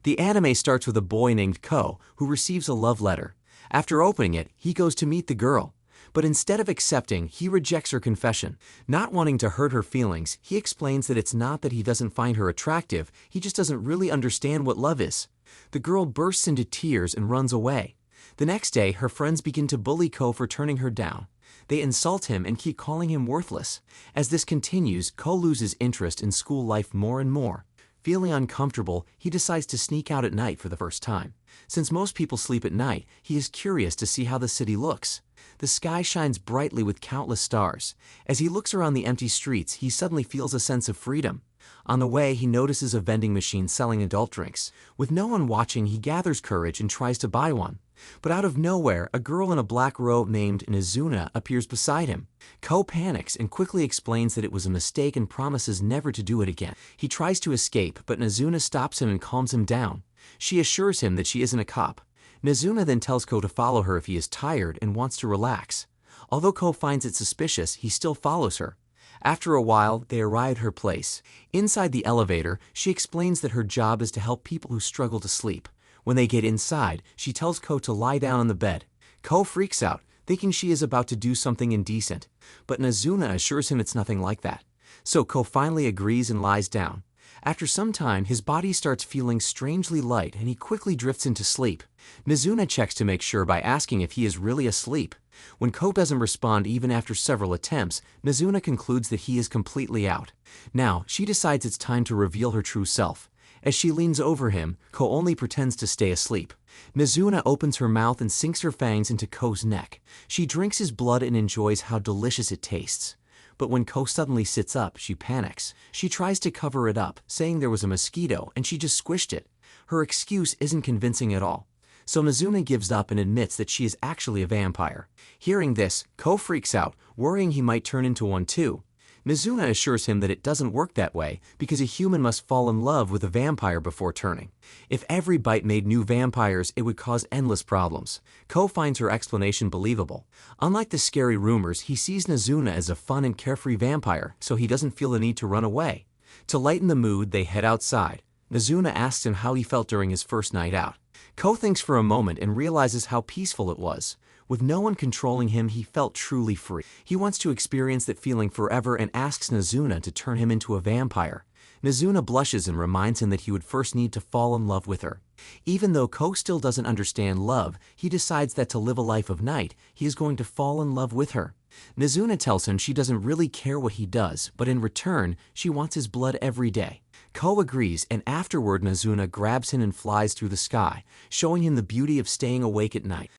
The anime starts with a boy named Ko, who receives a love letter. After opening it, he goes to meet the girl. But instead of accepting, he rejects her confession. Not wanting to hurt her feelings, he explains that it's not that he doesn't find her attractive, he just doesn't really understand what love is. The girl bursts into tears and runs away. The next day, her friends begin to bully Ko for turning her down. They insult him and keep calling him worthless. As this continues, Ko loses interest in school life more and more. Feeling uncomfortable, he decides to sneak out at night for the first time. Since most people sleep at night, he is curious to see how the city looks. The sky shines brightly with countless stars. As he looks around the empty streets, he suddenly feels a sense of freedom. On the way, he notices a vending machine selling adult drinks. With no one watching, he gathers courage and tries to buy one. But out of nowhere, a girl in a black robe named Nizuna appears beside him. Ko panics and quickly explains that it was a mistake and promises never to do it again. He tries to escape, but Nizuna stops him and calms him down. She assures him that she isn't a cop. Nizuna then tells Ko to follow her if he is tired and wants to relax. Although Ko finds it suspicious, he still follows her. After a while, they arrive at her place. Inside the elevator, she explains that her job is to help people who struggle to sleep. When they get inside, she tells Ko to lie down on the bed. Ko freaks out, thinking she is about to do something indecent. But Nizuna assures him it's nothing like that. So Ko finally agrees and lies down. After some time, his body starts feeling strangely light and he quickly drifts into sleep. Nizuna checks to make sure by asking if he is really asleep. When Ko doesn't respond even after several attempts, Nizuna concludes that he is completely out. Now, she decides it's time to reveal her true self. As she leans over him, Ko only pretends to stay asleep. Nizuna opens her mouth and sinks her fangs into Ko's neck. She drinks his blood and enjoys how delicious it tastes. But when Ko suddenly sits up, she panics. She tries to cover it up, saying there was a mosquito and she just squished it. Her excuse isn't convincing at all. So Nizuna gives up and admits that she is actually a vampire. Hearing this, Ko freaks out, worrying he might turn into one too. Nizuna assures him that it doesn't work that way because a human must fall in love with a vampire before turning. If every bite made new vampires, it would cause endless problems. Ko finds her explanation believable. Unlike the scary rumors, he sees Nizuna as a fun and carefree vampire, so he doesn't feel the need to run away. To lighten the mood, they head outside. Nizuna asks him how he felt during his first night out. Ko thinks for a moment and realizes how peaceful it was. With no one controlling him, he felt truly free. He wants to experience that feeling forever and asks Nizuna to turn him into a vampire. Nizuna blushes and reminds him that he would first need to fall in love with her. Even though Ko still doesn't understand love, he decides that to live a life of night, he is going to fall in love with her. Nizuna tells him she doesn't really care what he does, but in return, she wants his blood every day. Ko agrees, and afterward Nizuna grabs him and flies through the sky, showing him the beauty of staying awake at night.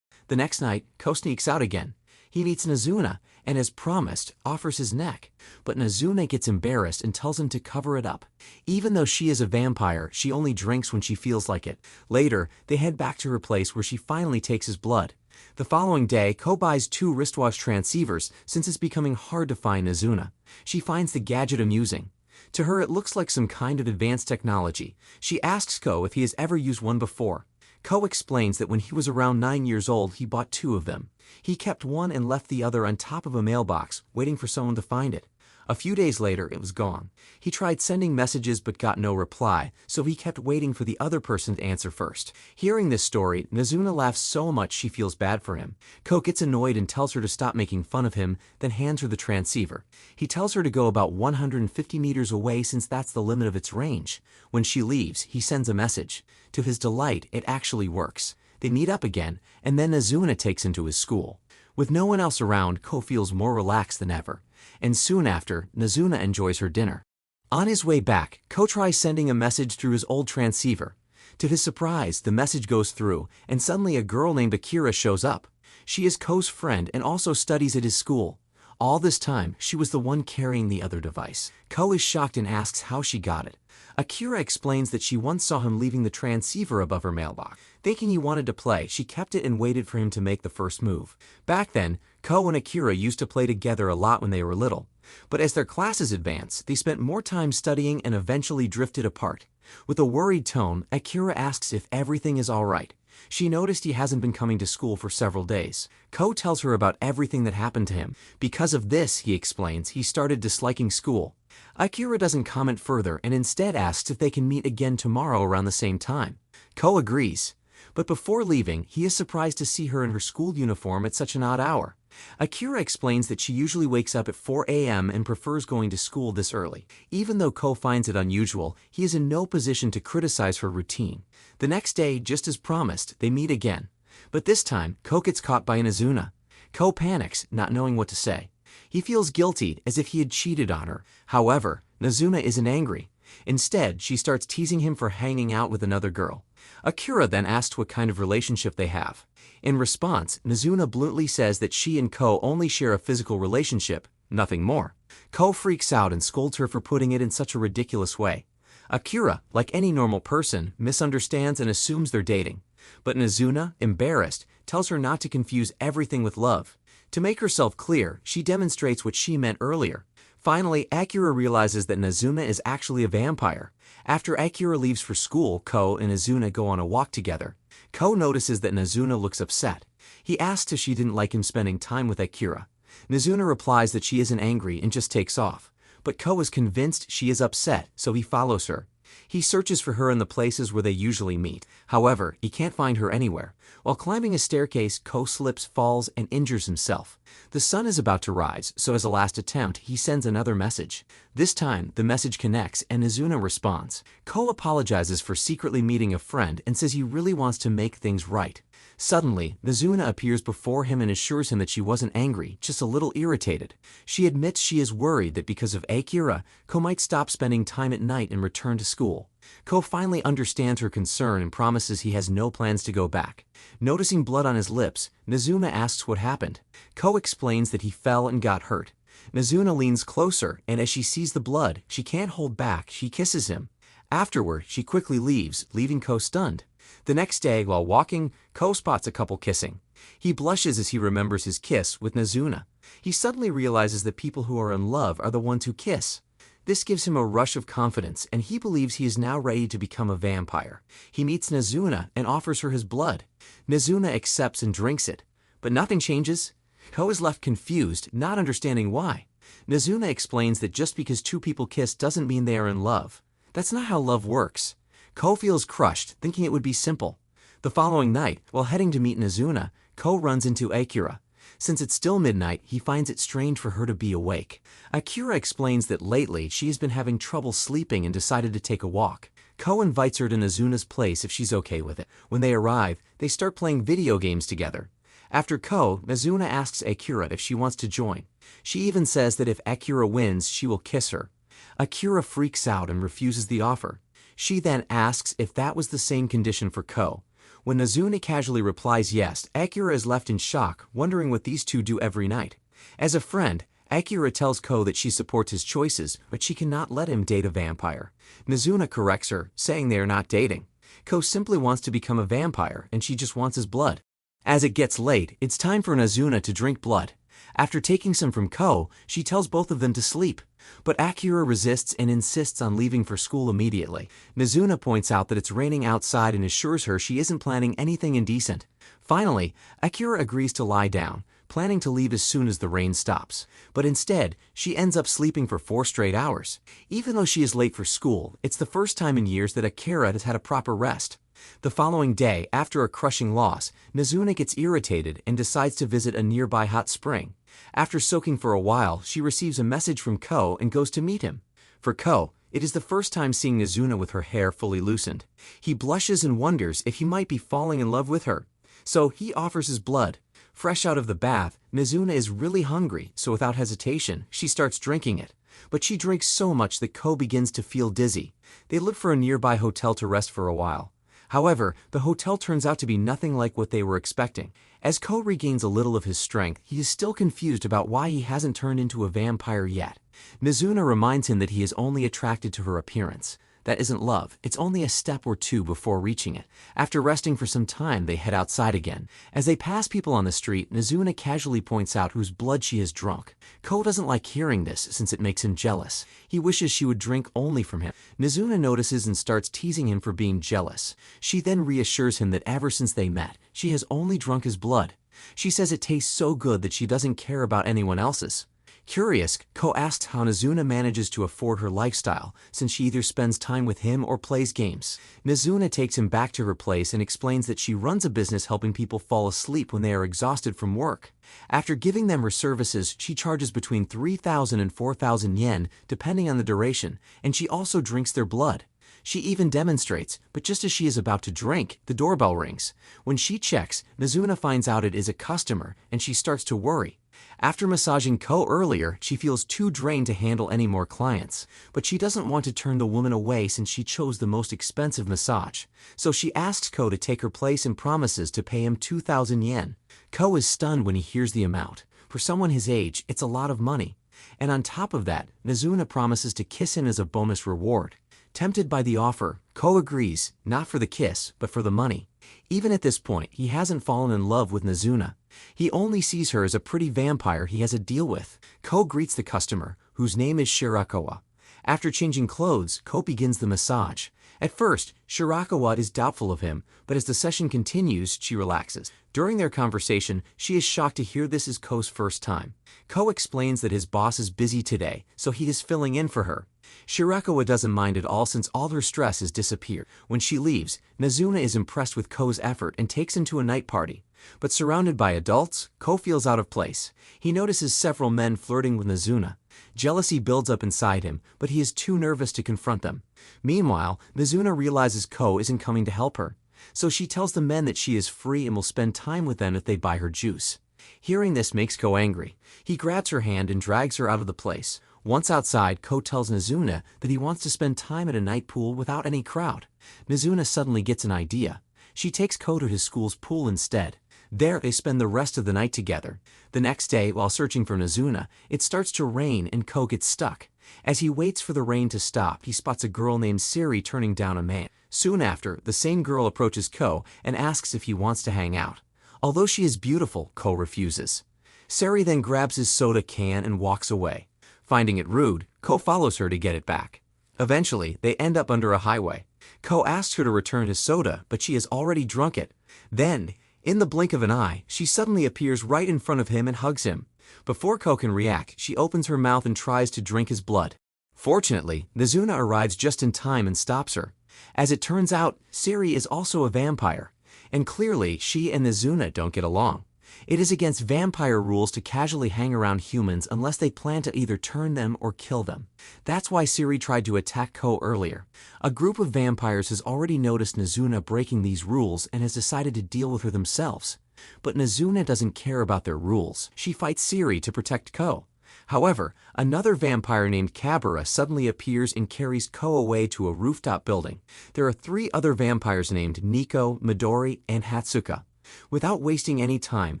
The next night, Ko sneaks out again. He meets Nizuna, and as promised, offers his neck. But Nizuna gets embarrassed and tells him to cover it up. Even though she is a vampire, she only drinks when she feels like it. Later, they head back to her place where she finally takes his blood. The following day, Ko buys 2 wristwatch transceivers since it's becoming hard to find Nizuna. She finds the gadget amusing. To her, it looks like some kind of advanced technology. She asks Ko if he has ever used one before. Ko explains that when he was around 9 years old, he bought 2 of them. He kept one and left the other on top of a mailbox, waiting for someone to find it. A few days later, it was gone. He tried sending messages but got no reply, so he kept waiting for the other person to answer first. Hearing this story, Nizuna laughs so much she feels bad for him. Ko gets annoyed and tells her to stop making fun of him, then hands her the transceiver. He tells her to go about 150 meters away since that's the limit of its range. When she leaves, he sends a message. To his delight, it actually works. They meet up again, and then Nizuna takes him to his school. With no one else around, Ko feels more relaxed than ever. And soon after, Nizuna enjoys her dinner. On his way back, Ko tries sending a message through his old transceiver. To his surprise, the message goes through, and suddenly a girl named Akira shows up. She is Ko's friend and also studies at his school. All this time, she was the one carrying the other device. Ko is shocked and asks how she got it. Akira explains that she once saw him leaving the transceiver above her mailbox. Thinking he wanted to play, she kept it and waited for him to make the first move. Back then, Ko and Akira used to play together a lot when they were little. But as their classes advanced, they spent more time studying and eventually drifted apart. With a worried tone, Akira asks if everything is all right. She noticed he hasn't been coming to school for several days. Ko tells her about everything that happened to him. Because of this, he explains, he started disliking school. Akira doesn't comment further and instead asks if they can meet again tomorrow around the same time. Ko agrees. But before leaving, he is surprised to see her in her school uniform at such an odd hour. Akira explains that she usually wakes up at 4 a.m. and prefers going to school this early. Even though Ko finds it unusual, he is in no position to criticize her routine. The next day, just as promised, they meet again. But this time, Ko gets caught by Inazuna. Ko panics, not knowing what to say. He feels guilty, as if he had cheated on her. However, Nazuna isn't angry. Instead, she starts teasing him for hanging out with another girl. Akira then asks what kind of relationship they have. In response, Nazuna bluntly says that she and Ko only share a physical relationship, nothing more. Ko freaks out and scolds her for putting it in such a ridiculous way. Akira, like any normal person, misunderstands and assumes they're dating. But Nazuna, embarrassed, tells her not to confuse everything with love. To make herself clear, she demonstrates what she meant earlier. Finally, Akira realizes that Nazuna is actually a vampire. After Akira leaves for school, Ko and Nazuna go on a walk together. Ko notices that Nazuna looks upset. He asks if she didn't like him spending time with Akira. Nazuna replies that she isn't angry and just takes off. But Ko is convinced she is upset, so he follows her. He searches for her in the places where they usually meet. However, he can't find her anywhere. While climbing a staircase, Ko slips, falls, and injures himself. The sun is about to rise, so as a last attempt, he sends another message. This time, the message connects, and Nazuna responds. Ko apologizes for secretly meeting a friend and says he really wants to make things right. Suddenly, Nazuna appears before him and assures him that she wasn't angry, just a little irritated. She admits she is worried that because of Akira, Ko might stop spending time at night and return to school. Ko finally understands her concern and promises he has no plans to go back. Noticing blood on his lips, Nazuna asks what happened. Ko explains that he fell and got hurt. Nazuna leans closer, and as she sees the blood, she can't hold back, she kisses him. Afterward, she quickly leaves, leaving Ko stunned. The next day, while walking, Ko spots a couple kissing. He blushes as he remembers his kiss with Nazuna. He suddenly realizes that people who are in love are the ones who kiss. This gives him a rush of confidence, and he believes he is now ready to become a vampire. He meets Nazuna and offers her his blood. Nazuna accepts and drinks it. But nothing changes. Ko is left confused, not understanding why. Nazuna explains that just because two people kiss doesn't mean they are in love. That's not how love works. Ko feels crushed, thinking it would be simple. The following night, while heading to meet Nazuna, Ko runs into Akira. Since it's still midnight, he finds it strange for her to be awake. Akira explains that lately she has been having trouble sleeping and decided to take a walk. Ko invites her to Nazuna's place if she's okay with it. When they arrive, they start playing video games together. After Ko, Nazuna asks Akira if she wants to join. She even says that if Akira wins, she will kiss her. Akira freaks out and refuses the offer. She then asks if that was the same condition for Ko. When Nazuna casually replies yes, Akira is left in shock, wondering what these two do every night. As a friend, Akira tells Ko that she supports his choices, but she cannot let him date a vampire. Nazuna corrects her, saying they are not dating. Ko simply wants to become a vampire, and she just wants his blood. As it gets late, it's time for Nazuna to drink blood. After taking some from Ko, she tells both of them to sleep. But Akira resists and insists on leaving for school immediately. Nazuna points out that it's raining outside and assures her she isn't planning anything indecent. Finally, Akira agrees to lie down, planning to leave as soon as the rain stops. But instead, she ends up sleeping for 4 straight hours. Even though she is late for school, it's the first time in years that Akira has had a proper rest. The following day, after a crushing loss, Nazuna gets irritated and decides to visit a nearby hot spring. After soaking for a while, she receives a message from Ko and goes to meet him. For Ko, it is the first time seeing Nazuna with her hair fully loosened. He blushes and wonders if he might be falling in love with her. So he offers his blood. Fresh out of the bath, Nazuna is really hungry, so without hesitation, she starts drinking it. But she drinks so much that Ko begins to feel dizzy. They look for a nearby hotel to rest for a while. However, the hotel turns out to be nothing like what they were expecting. As Ko regains a little of his strength, he is still confused about why he hasn't turned into a vampire yet. Nazuna reminds him that he is only attracted to her appearance. That isn't love, it's only a step or two before reaching it. After resting for some time, they head outside again. As they pass people on the street, Nazuna casually points out whose blood she has drunk. Ko doesn't like hearing this since it makes him jealous. He wishes she would drink only from him. Nazuna notices and starts teasing him for being jealous. She then reassures him that ever since they met, she has only drunk his blood. She says it tastes so good that she doesn't care about anyone else's. Curious, Ko asks how Nazuna manages to afford her lifestyle, since she either spends time with him or plays games. Nazuna takes him back to her place and explains that she runs a business helping people fall asleep when they are exhausted from work. After giving them her services, she charges between 3,000 and 4,000 yen, depending on the duration, and she also drinks their blood. She even demonstrates, but just as she is about to drink, the doorbell rings. When she checks, Nazuna finds out it is a customer, and she starts to worry. After massaging Ko earlier, she feels too drained to handle any more clients, but she doesn't want to turn the woman away since she chose the most expensive massage. So she asks Ko to take her place and promises to pay him 2,000 yen. Ko is stunned when he hears the amount. For someone his age, it's a lot of money. And on top of that, Nazuna promises to kiss him as a bonus reward. Tempted by the offer, Ko agrees, not for the kiss, but for the money. Even at this point, he hasn't fallen in love with Nazuna. He only sees her as a pretty vampire he has a deal with. Ko greets the customer, whose name is Shirakawa. After changing clothes, Ko begins the massage. At first, Shirakawa is doubtful of him, but as the session continues, she relaxes. During their conversation, she is shocked to hear this is Ko's first time. Ko explains that his boss is busy today, so he is filling in for her. Shirakawa doesn't mind at all since all her stress has disappeared. When she leaves, Nazuna is impressed with Ko's effort and takes him to a night party. But surrounded by adults, Ko feels out of place. He notices several men flirting with Nazuna. Jealousy builds up inside him, but he is too nervous to confront them. Meanwhile, Nazuna realizes Ko isn't coming to help her. So she tells the men that she is free and will spend time with them if they buy her juice. Hearing this makes Ko angry. He grabs her hand and drags her out of the place. Once outside, Ko tells Nazuna that he wants to spend time at a night pool without any crowd. Nazuna suddenly gets an idea. She takes Ko to his school's pool instead. There, they spend the rest of the night together. The next day, while searching for Nazuna, it starts to rain and Ko gets stuck. As he waits for the rain to stop, he spots a girl named Siri turning down a man. Soon after, the same girl approaches Ko and asks if he wants to hang out. Although she is beautiful, Ko refuses. Siri then grabs his soda can and walks away. Finding it rude, Ko follows her to get it back. Eventually, they end up under a highway. Ko asks her to return his soda, but she has already drunk it. Then, in the blink of an eye, she suddenly appears right in front of him and hugs him. Before Ko can react, she opens her mouth and tries to drink his blood. Fortunately, Nazuna arrives just in time and stops her. As it turns out, Siri is also a vampire, and clearly she and Nazuna don't get along. It is against vampire rules to casually hang around humans unless they plan to either turn them or kill them. That's why Siri tried to attack Ko earlier. A group of vampires has already noticed Nazuna breaking these rules and has decided to deal with her themselves. But Nazuna doesn't care about their rules. She fights Siri to protect Ko. However, another vampire named Kabura suddenly appears and carries Ko away to a rooftop building. There are 3 other vampires named Nico, Midori, and Hatsuka. Without wasting any time,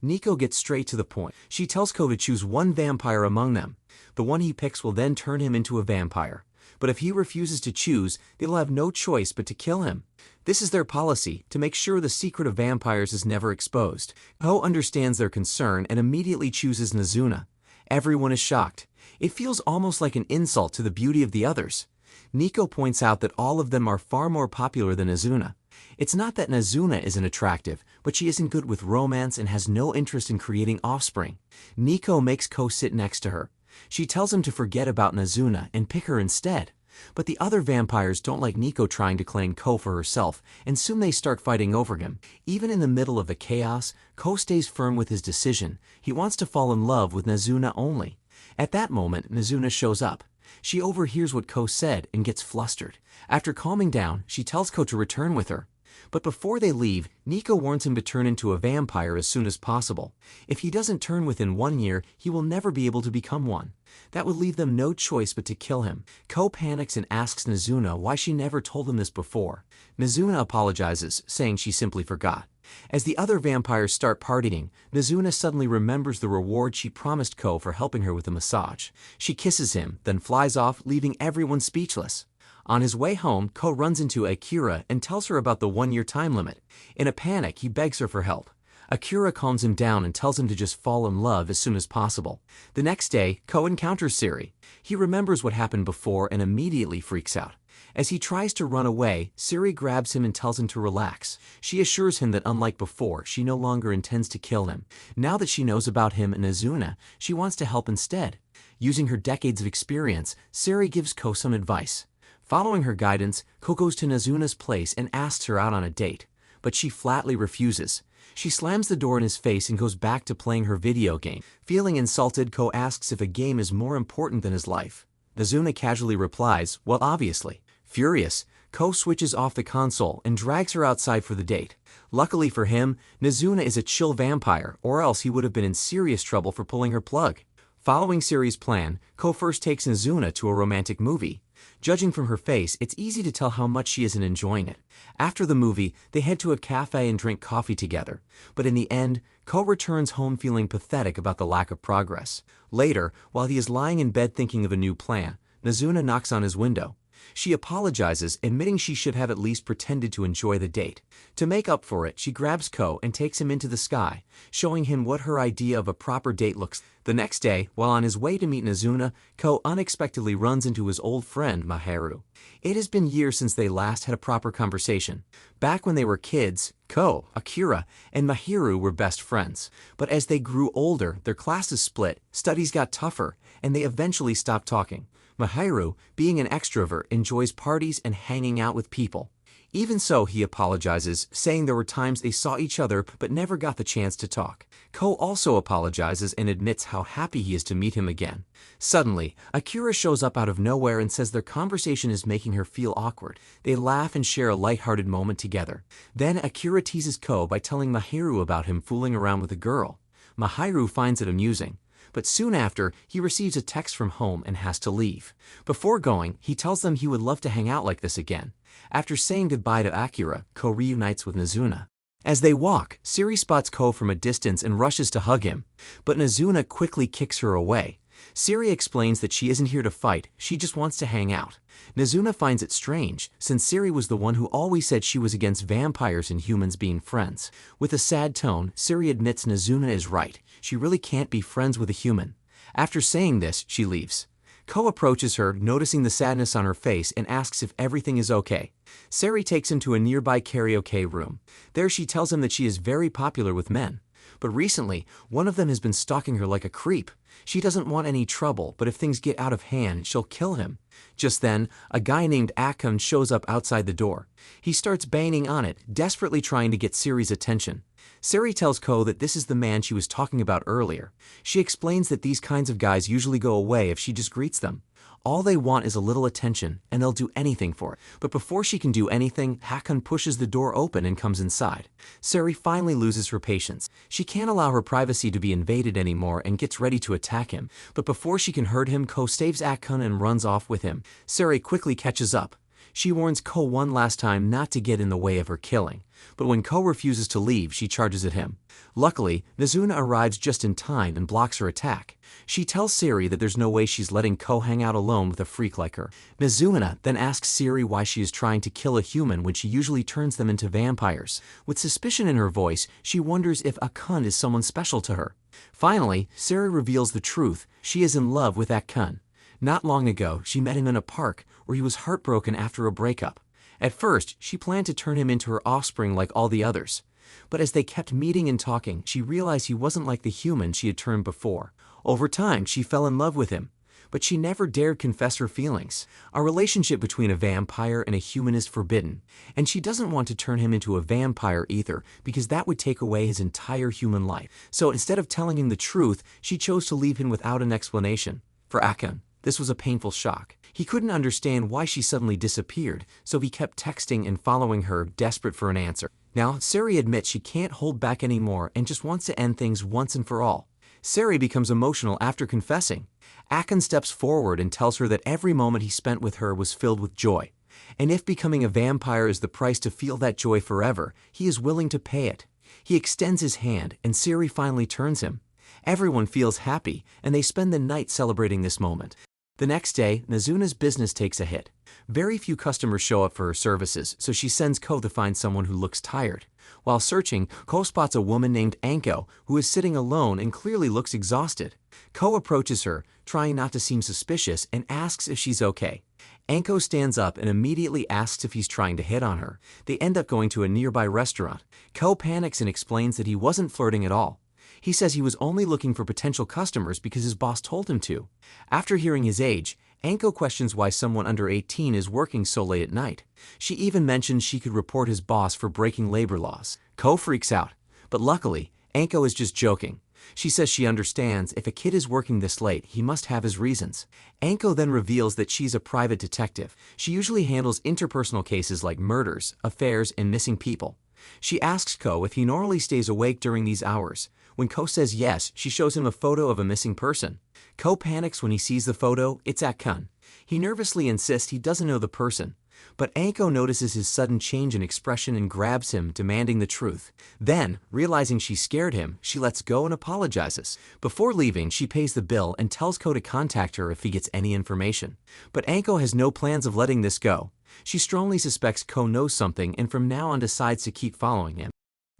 Nico gets straight to the point. She tells Ko to choose one vampire among them. The one he picks will then turn him into a vampire. But if he refuses to choose, they'll have no choice but to kill him. This is their policy, to make sure the secret of vampires is never exposed. Ko understands their concern and immediately chooses Nazuna. Everyone is shocked. It feels almost like an insult to the beauty of the others. Nico points out that all of them are far more popular than Nazuna. It's not that Nazuna isn't attractive, but she isn't good with romance and has no interest in creating offspring. Nico makes Ko sit next to her. She tells him to forget about Nazuna and pick her instead. But the other vampires don't like Nico trying to claim Ko for herself, and soon they start fighting over him. Even in the middle of the chaos, Ko stays firm with his decision. He wants to fall in love with Nazuna only. At that moment, Nazuna shows up. She overhears what Ko said and gets flustered. After calming down, she tells Ko to return with her. But before they leave, Nico warns him to turn into a vampire as soon as possible. If he doesn't turn within 1 year, he will never be able to become one. That would leave them no choice but to kill him. Ko panics and asks Nazuna why she never told him this before. Nazuna apologizes, saying she simply forgot. As the other vampires start partying, Nazuna suddenly remembers the reward she promised Ko for helping her with the massage. She kisses him, then flies off, leaving everyone speechless. On his way home, Ko runs into Akira and tells her about the 1-year time limit. In a panic, he begs her for help. Akira calms him down and tells him to just fall in love as soon as possible. The next day, Ko encounters Siri. He remembers what happened before and immediately freaks out. As he tries to run away, Siri grabs him and tells him to relax. She assures him that unlike before, she no longer intends to kill him. Now that she knows about him and Nazuna, she wants to help instead. Using her decades of experience, Sari gives Ko some advice. Following her guidance, Ko goes to Nazuna's place and asks her out on a date, but she flatly refuses. She slams the door in his face and goes back to playing her video game. Feeling insulted, Ko asks if a game is more important than his life. Nazuna casually replies, well, obviously. Furious, Ko switches off the console and drags her outside for the date. Luckily for him, Nazuna is a chill vampire, or else he would have been in serious trouble for pulling her plug. Following Sari's plan, Ko first takes Nazuna to a romantic movie. Judging from her face, it's easy to tell how much she isn't enjoying it. After the movie, they head to a cafe and drink coffee together. But in the end, Ko returns home feeling pathetic about the lack of progress. Later, while he is lying in bed thinking of a new plan, Nazuna knocks on his window. She apologizes, admitting she should have at least pretended to enjoy the date. To make up for it, she grabs Ko and takes him into the sky, showing him what her idea of a proper date looks like. The next day, while on his way to meet Nazuna, Ko unexpectedly runs into his old friend, Maharu. It has been years since they last had a proper conversation. Back when they were kids, Ko, Akira, and Maharu were best friends. But as they grew older, their classes split, studies got tougher, and they eventually stopped talking. Maharu, being an extrovert, enjoys parties and hanging out with people. Even so, he apologizes, saying there were times they saw each other but never got the chance to talk. Ko also apologizes and admits how happy he is to meet him again. Suddenly, Akira shows up out of nowhere and says their conversation is making her feel awkward. They laugh and share a lighthearted moment together. Then Akira teases Ko by telling Maharu about him fooling around with a girl. Maharu finds it amusing. But soon after, he receives a text from home and has to leave. Before going, he tells them he would love to hang out like this again. After saying goodbye to Akira, Ko reunites with Nazuna. As they walk, Sari spots Ko from a distance and rushes to hug him, but Nazuna quickly kicks her away. Sari explains that she isn't here to fight, she just wants to hang out. Nazuna finds it strange, since Sari was the one who always said she was against vampires and humans being friends. With a sad tone, Sari admits Nazuna is right. She really can't be friends with a human. After saying this, she leaves. Ko approaches her, noticing the sadness on her face, and asks if everything is okay. Sari takes him to a nearby karaoke room. There she tells him that she is very popular with men. But recently, one of them has been stalking her like a creep. She doesn't want any trouble, but if things get out of hand, she'll kill him. Just then, a guy named Akon shows up outside the door. He starts banging on it, desperately trying to get Sari's attention. Sari tells Ko that this is the man she was talking about earlier. She explains that these kinds of guys usually go away if she just greets them. All they want is a little attention, and they'll do anything for it. But before she can do anything, Hakon pushes the door open and comes inside. Sari finally loses her patience. She can't allow her privacy to be invaded anymore and gets ready to attack him. But before she can hurt him, Ko saves Hakon and runs off with him. Sari quickly catches up. She warns Ko one last time not to get in the way of her killing. But when Ko refuses to leave, she charges at him. Luckily, Nazuna arrives just in time and blocks her attack. She tells Sari that there's no way she's letting Ko hang out alone with a freak like her. Nazuna then asks Sari why she is trying to kill a human when she usually turns them into vampires. With suspicion in her voice, she wonders if Akon is someone special to her. Finally, Sari reveals the truth. She is in love with Akon. Not long ago, she met him in a park where he was heartbroken after a breakup. At first, she planned to turn him into her offspring like all the others. But as they kept meeting and talking, she realized he wasn't like the human she had turned before. Over time, she fell in love with him. But she never dared confess her feelings. A relationship between a vampire and a human is forbidden, and she doesn't want to turn him into a vampire either, because that would take away his entire human life. So instead of telling him the truth, she chose to leave him without an explanation. For Akon, this was a painful shock. He couldn't understand why she suddenly disappeared, so he kept texting and following her, desperate for an answer. Now, Sari admits she can't hold back anymore and just wants to end things once and for all. Sari becomes emotional after confessing. Akon steps forward and tells her that every moment he spent with her was filled with joy. And if becoming a vampire is the price to feel that joy forever, he is willing to pay it. He extends his hand, and Sari finally turns him. Everyone feels happy, and they spend the night celebrating this moment. The next day, Nazuna's business takes a hit. Very few customers show up for her services, so she sends Ko to find someone who looks tired. While searching, Ko spots a woman named Anko, who is sitting alone and clearly looks exhausted. Ko approaches her, trying not to seem suspicious, and asks if she's okay. Anko stands up and immediately asks if he's trying to hit on her. They end up going to a nearby restaurant. Ko panics and explains that he wasn't flirting at all. He says he was only looking for potential customers because his boss told him to. After hearing his age, Anko questions why someone under 18 is working so late at night. She even mentions she could report his boss for breaking labor laws. Ko freaks out, but luckily, Anko is just joking. She says she understands if a kid is working this late, he must have his reasons. Anko then reveals that she's a private detective. She usually handles interpersonal cases like murders, affairs, and missing people. She asks Ko if he normally stays awake during these hours. When Ko says yes, she shows him a photo of a missing person. Ko panics when he sees the photo. It's Akun. He nervously insists he doesn't know the person. But Anko notices his sudden change in expression and grabs him, demanding the truth. Then, realizing she scared him, she lets go and apologizes. Before leaving, she pays the bill and tells Ko to contact her if he gets any information. But Anko has no plans of letting this go. She strongly suspects Ko knows something and from now on decides to keep following him.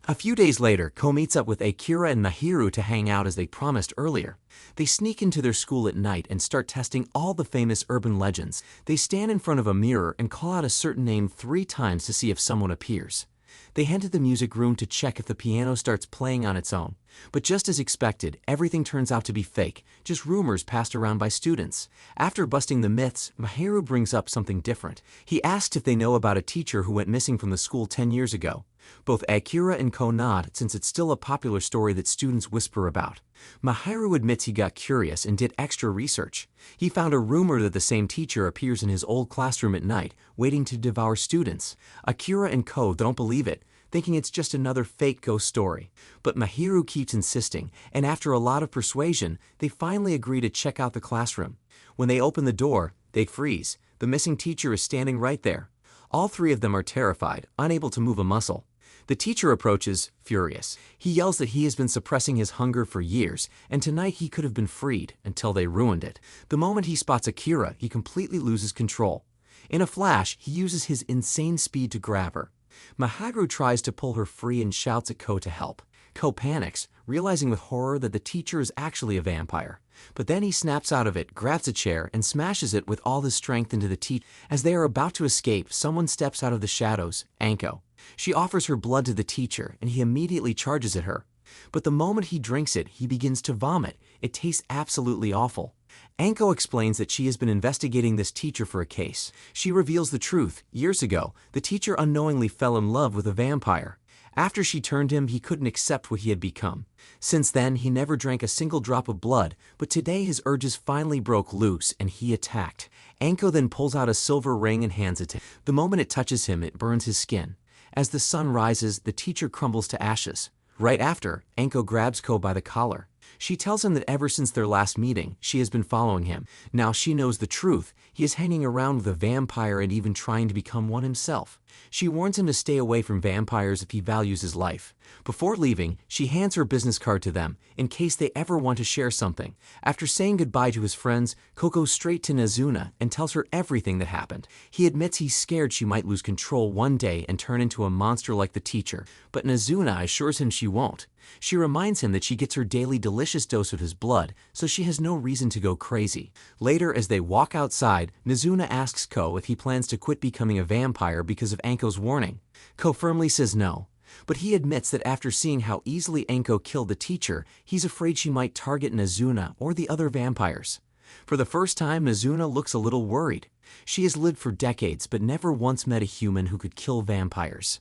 A few days later, Ko meets up with Akira and Mahiru to hang out as they promised earlier. They sneak into their school at night and start testing all the famous urban legends. They stand in front of a mirror and call out a certain name 3 times to see if someone appears. They head to the music room to check if the piano starts playing on its own. But just as expected, everything turns out to be fake, just rumors passed around by students. After busting the myths, Mahiru brings up something different. He asks if they know about a teacher who went missing from the school 10 years ago. Both Akira and Ko nod since it's still a popular story that students whisper about. Mahiru admits he got curious and did extra research. He found a rumor that the same teacher appears in his old classroom at night, waiting to devour students. Akira and Ko don't believe it, thinking it's just another fake ghost story. But Mahiru keeps insisting, and after a lot of persuasion, they finally agree to check out the classroom. When they open the door, they freeze. The missing teacher is standing right there. All 3 of them are terrified, unable to move a muscle. The teacher approaches, furious. He yells that he has been suppressing his hunger for years, and tonight he could have been freed until they ruined it. The moment he spots Akira, he completely loses control. In a flash, he uses his insane speed to grab her. Mahiru tries to pull her free and shouts at Ko to help. Ko panics, realizing with horror that the teacher is actually a vampire. But then he snaps out of it, grabs a chair, and smashes it with all his strength into the teacher. As they are about to escape, someone steps out of the shadows, Anko. She offers her blood to the teacher, and he immediately charges at her. But the moment he drinks it, he begins to vomit. It tastes absolutely awful. Anko explains that she has been investigating this teacher for a case. She reveals the truth. Years ago, the teacher unknowingly fell in love with a vampire. After she turned him, he couldn't accept what he had become. Since then, he never drank a single drop of blood, but today his urges finally broke loose and he attacked. Anko then pulls out a silver ring and hands it to him. The moment it touches him, it burns his skin. As the sun rises, the teacher crumbles to ashes. Right after, Anko grabs Ko by the collar. She tells him that ever since their last meeting, she has been following him. Now she knows the truth. He is hanging around with a vampire and even trying to become one himself. She warns him to stay away from vampires if he values his life. Before leaving, she hands her business card to them, in case they ever want to share something. After saying goodbye to his friends, Ko goes straight to Nazuna and tells her everything that happened. He admits he's scared she might lose control one day and turn into a monster like the teacher, but Nazuna assures him she won't. She reminds him that she gets her daily delicious dose of his blood, so she has no reason to go crazy. Later, as they walk outside, Nazuna asks Ko if he plans to quit becoming a vampire because of Anko's warning. Ko firmly says no. But he admits that after seeing how easily Anko killed the teacher, he's afraid she might target Nazuna or the other vampires. For the first time, Nazuna looks a little worried. She has lived for decades but never once met a human who could kill vampires.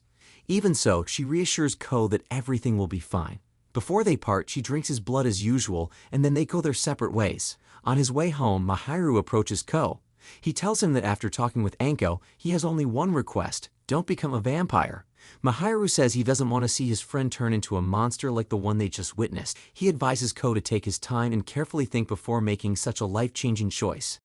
Even so, she reassures Ko that everything will be fine. Before they part, she drinks his blood as usual, and then they go their separate ways. On his way home, Mahiru approaches Ko. He tells him that after talking with Anko, he has only one request: don't become a vampire. Mahiru says he doesn't want to see his friend turn into a monster like the one they just witnessed. He advises Ko to take his time and carefully think before making such a life-changing choice.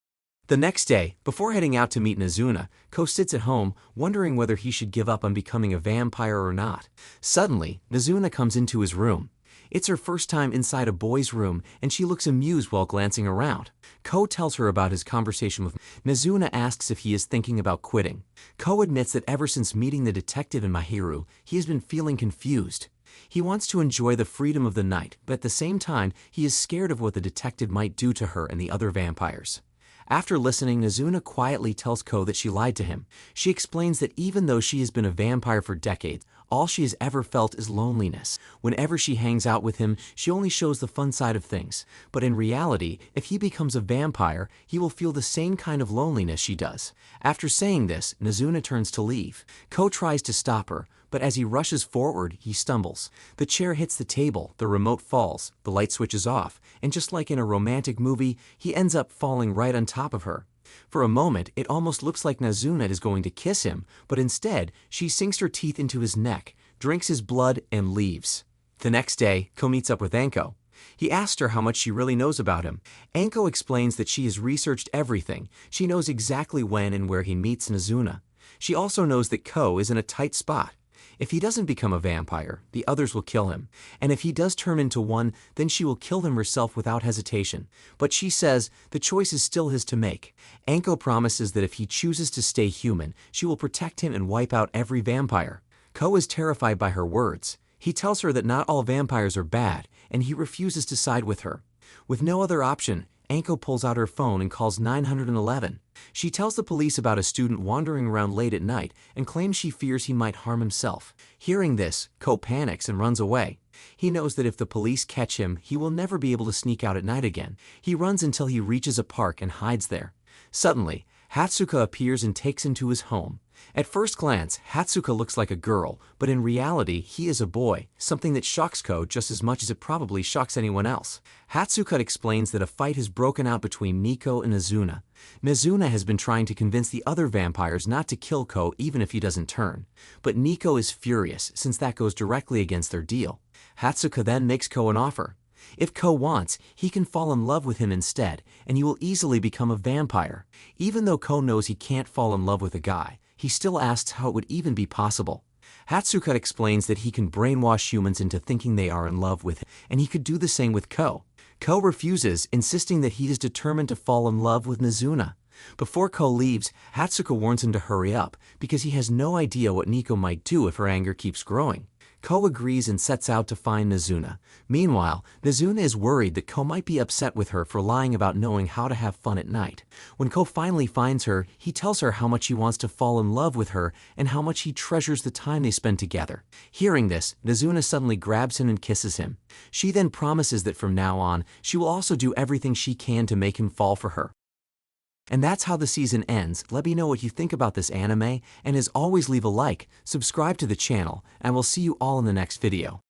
The next day, before heading out to meet Nazuna, Ko sits at home, wondering whether he should give up on becoming a vampire or not. Suddenly, Nazuna comes into his room. It's her first time inside a boy's room, and she looks amused while glancing around. Ko tells her about his conversation with Nazuna asks if he is thinking about quitting. Ko admits that ever since meeting the detective in Mahiru, he has been feeling confused. He wants to enjoy the freedom of the night, but at the same time, he is scared of what the detective might do to her and the other vampires. After listening, Nazuna quietly tells Ko that she lied to him. She explains that even though she has been a vampire for decades, All she has ever felt is loneliness. Whenever she hangs out with him, she only shows the fun side of things. But in reality, if he becomes a vampire, he will feel the same kind of loneliness she does. After saying this, Nazuna turns to leave. Ko tries to stop her, but as he rushes forward, he stumbles. The chair hits the table, the remote falls, the light switches off, and just like in a romantic movie, he ends up falling right on top of her. For a moment, it almost looks like Nazuna is going to kiss him, but instead, she sinks her teeth into his neck, drinks his blood, and leaves. The next day, Ko meets up with Anko. He asks her how much she really knows about him. Anko explains that she has researched everything. She knows exactly when and where he meets Nazuna. She also knows that Ko is in a tight spot. If he doesn't become a vampire, the others will kill him, and if he does turn into one, then she will kill him herself without hesitation. But she says the choice is still his to make. Anko promises that if he chooses to stay human, she will protect him and wipe out every vampire. Ko is terrified by her words. He tells her that not all vampires are bad, and he refuses to side with her. With no other option, Anko pulls out her phone and calls 911. She tells the police about a student wandering around late at night and claims she fears he might harm himself. Hearing this, Ko panics and runs away. He knows that if the police catch him, he will never be able to sneak out at night again. He runs until he reaches a park and hides there. Suddenly, Hatsuka appears and takes him to his home. At first glance, Hatsuka looks like a girl, but in reality, he is a boy, something that shocks Ko just as much as it probably shocks anyone else. Hatsuka explains that a fight has broken out between Nico and Nazuna. Nazuna has been trying to convince the other vampires not to kill Ko even if he doesn't turn. But Nico is furious since that goes directly against their deal. Hatsuka then makes Ko an offer. If Ko wants, he can fall in love with him instead, and he will easily become a vampire. Even though Ko knows he can't fall in love with a guy, he still asks how it would even be possible. Hatsuka explains that he can brainwash humans into thinking they are in love with him, and he could do the same with Ko. Ko refuses, insisting that he is determined to fall in love with Nazuna. Before Ko leaves, Hatsuka warns him to hurry up, because he has no idea what Nico might do if her anger keeps growing. Ko agrees and sets out to find Nazuna. Meanwhile, Nazuna is worried that Ko might be upset with her for lying about knowing how to have fun at night. When Ko finally finds her, he tells her how much he wants to fall in love with her and how much he treasures the time they spend together. Hearing this, Nazuna suddenly grabs him and kisses him. She then promises that from now on, she will also do everything she can to make him fall for her. And that's how the season ends. Let me know what you think about this anime, and as always leave a like, subscribe to the channel, and we'll see you all in the next video.